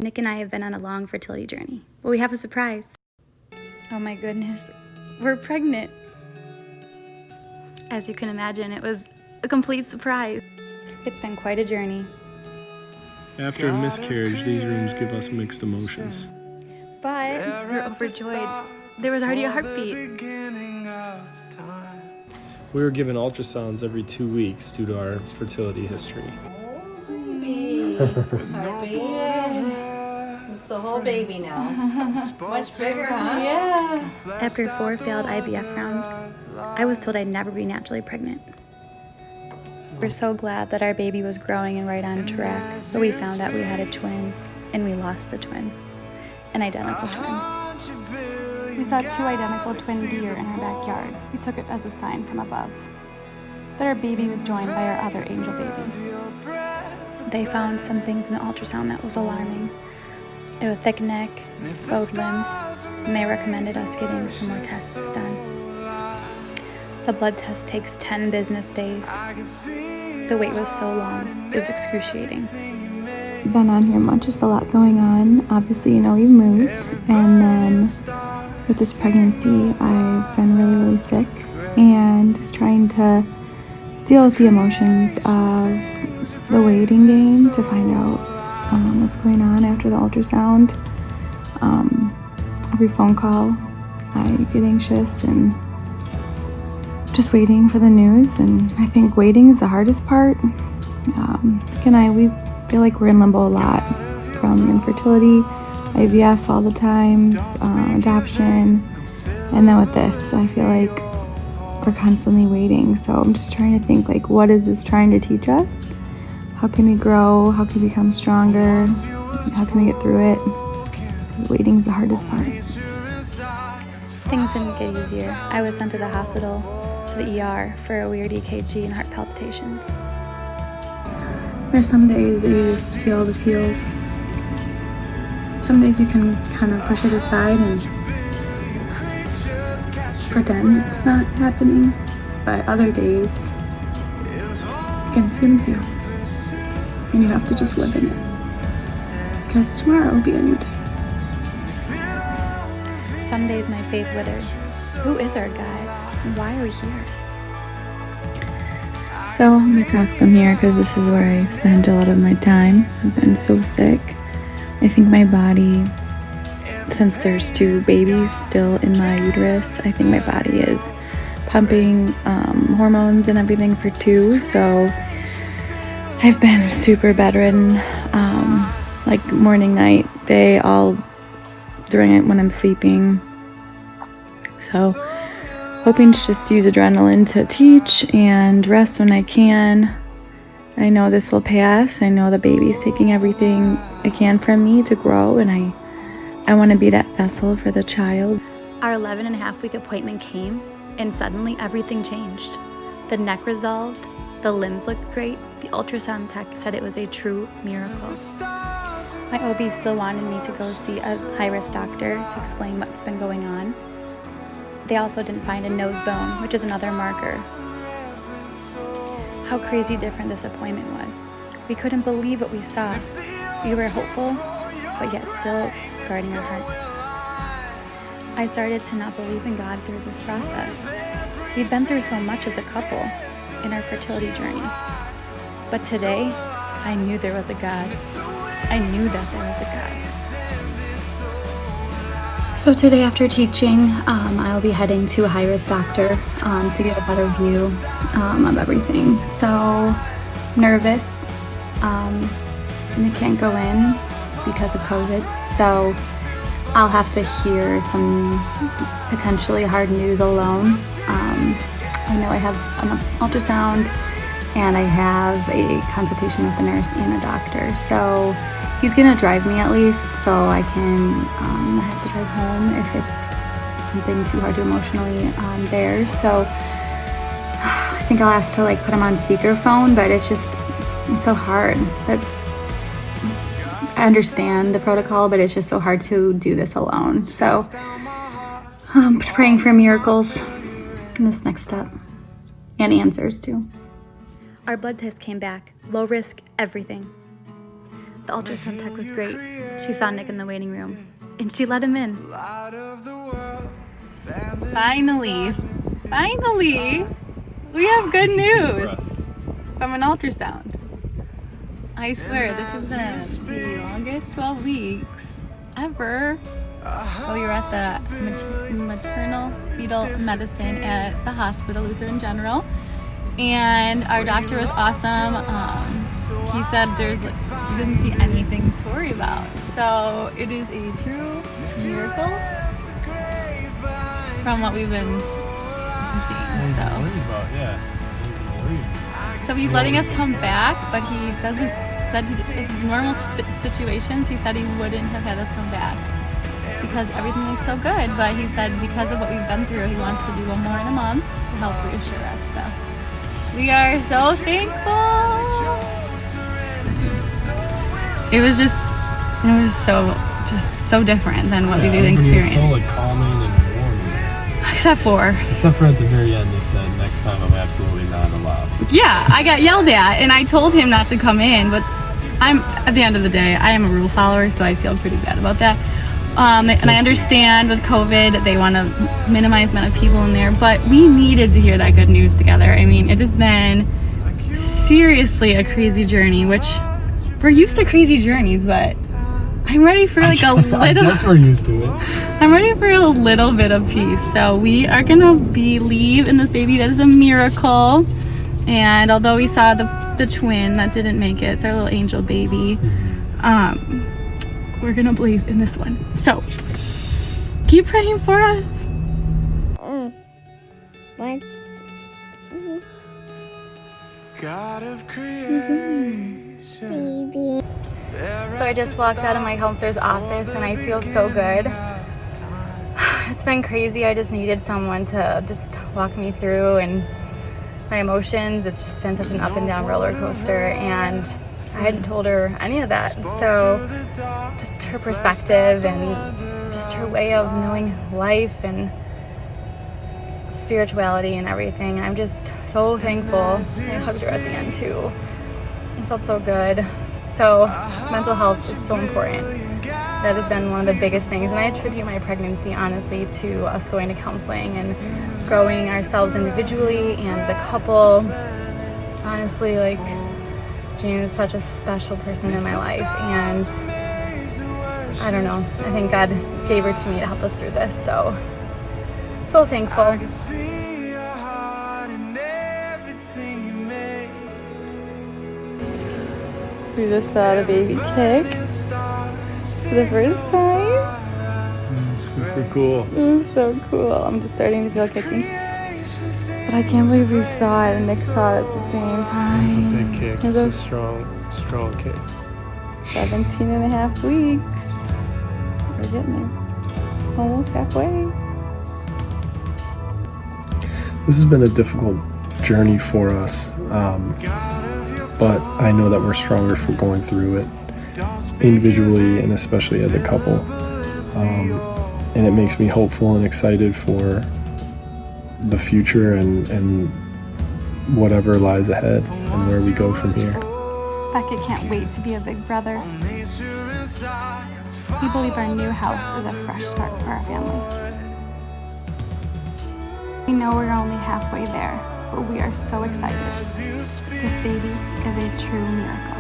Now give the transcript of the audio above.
Nick and I have been on a long fertility journey, but we have a surprise. Oh my goodness, we're pregnant. As you can imagine, it was a complete surprise. It's been quite a journey. After a miscarriage, these rooms give us mixed emotions. But we're overjoyed. There was already a heartbeat. We were given ultrasounds every 2 weeks due to our fertility history. It's the whole baby now. Much bigger, huh? Yeah. After 4 failed IVF rounds, I was told I'd never be naturally pregnant. We're so glad that our baby was growing and right on track, but we found out we had a twin, and we lost the twin. An identical twin. We saw 2 identical twin deer in our backyard. We took it as a sign from above that our baby was joined by our other angel baby. They found some things in the ultrasound that was alarming. A thick neck, bowed limbs, and they recommended us getting some more tests done. The blood test takes 10 business days. The wait was so long, it was excruciating. Been on here much, just a lot going on. Obviously, we moved, and then with this pregnancy, I've been really, really sick, and just trying to deal with the emotions of the waiting game to find out what's going on after the ultrasound. Every phone call, I get anxious and just waiting for the news, and I think waiting is the hardest part. Nick and I, we feel like we're in limbo a lot, from infertility, IVF all the times, adoption, and then with this, I feel like we're constantly waiting. So I'm just trying to think, like, what is this trying to teach us? How can we grow? How can we become stronger? How can we get through it? Because waiting is the hardest part. Things didn't get easier. I was sent to the hospital, to the ER, for a weird EKG and heart palpitations. There's some days that you just feel the feels. Some days you can kind of push it aside and pretend it's not happening, but other days it consumes you, and you have to just live in it, because tomorrow will be a new day. Some days my faith withered. Who is our God? And why are we here? So let me talk from here, because this is where I spend a lot of my time. I've been so sick. I think my body, since there's 2 babies still in my uterus, I think my body is pumping hormones and everything for 2. So I've been super bedridden, like morning, night, day, all during it when I'm sleeping. So hoping to just use adrenaline to teach and rest when I can. I know this will pass. I know the baby's taking everything it can from me to grow, and I want to be that vessel for the child. Our 11.5-week appointment came, and suddenly everything changed. The neck resolved, the limbs looked great, the ultrasound tech said it was a true miracle. My OB still wanted me to go see a high-risk doctor to explain what's been going on. They also didn't find a nose bone, which is another marker. How crazy different this appointment was. We couldn't believe what we saw. We were hopeful, but yet still guarding our hearts. I started to not believe in God through this process. We've been through so much as a couple in our fertility journey. But today, I knew there was a God. I knew that there was a God. So today after teaching, I'll be heading to a high-risk doctor to get a better view of everything. So nervous, and I can't go in because of COVID. So I'll have to hear some potentially hard news alone. I know I have an ultrasound, and I have a consultation with the nurse and a doctor. So he's gonna drive me at least, so I can not have to drive home if it's something too hard to emotionally bear. So I think I'll ask to put him on speakerphone, but it's so hard. That I understand the protocol, but it's just so hard to do this alone. So I'm praying for miracles in this next step, and answers too. Our blood test came back, low risk, everything. The ultrasound tech was great. She saw Nick in the waiting room, and she let him in. Finally, we have good news from an ultrasound. I swear, this has been the longest 12 weeks ever. We were at the maternal fetal medicine at the hospital, Lutheran General, and our doctor was awesome. He said he doesn't see anything to worry about. So it is a true miracle from what we've been seeing. So he's letting us come back, but he said in normal situations, he said he wouldn't have had us come back because everything looks so good. But he said because of what we've been through, he wants to do one more in a month to help reassure us. So we are so thankful. It was so different than what we've experienced. So like calming and warm. Except for at the very end, they said next time I'm absolutely not allowed. Yeah, I got yelled at, and I told him not to come in. But at the end of the day, I am a rule follower, so I feel pretty bad about that. And I understand with COVID, they want to minimize the amount of people in there, but we needed to hear that good news together. I mean, it has been seriously a crazy journey, which we're used to crazy journeys, but I'm ready for like a little. I guess we're used to it. I'm ready for a little bit of peace. So we are gonna believe in this baby. That is a miracle. And although we saw the twin that didn't make it, it's our little angel baby. We're gonna believe in this one. So keep praying for us. God of creation. So I just walked out of my counselor's office and I feel so good. It's been crazy. I just needed someone to just walk me through and my emotions. It's just been such an up and down roller coaster, and I hadn't told her any of that. So just her perspective and just her way of knowing life and spirituality and everything. I'm just so thankful. I hugged her at the end too. It felt so good. So mental health is so important. That has been one of the biggest things, and I attribute my pregnancy honestly to us going to counseling and growing ourselves individually and as a couple. Honestly, like, Jane is such a special person in my life, and I don't know, I think God gave her to me to help us through this, so thankful. We just saw the baby kick for the first time. Super cool. It was so cool. I'm just starting to feel kicking. But I can't believe we saw it and Nick saw it at the same time. It's a big kick. It's a strong kick. 17 and a half weeks. We're getting there. Almost halfway. This has been a difficult journey for us, but I know that we're stronger for going through it individually and especially as a couple. And it makes me hopeful and excited for the future and whatever lies ahead and where we go from here. Beckett can't wait to be a big brother. We believe our new house is a fresh start for our family. We know we're only halfway there, but we are so excited. This baby is a true miracle.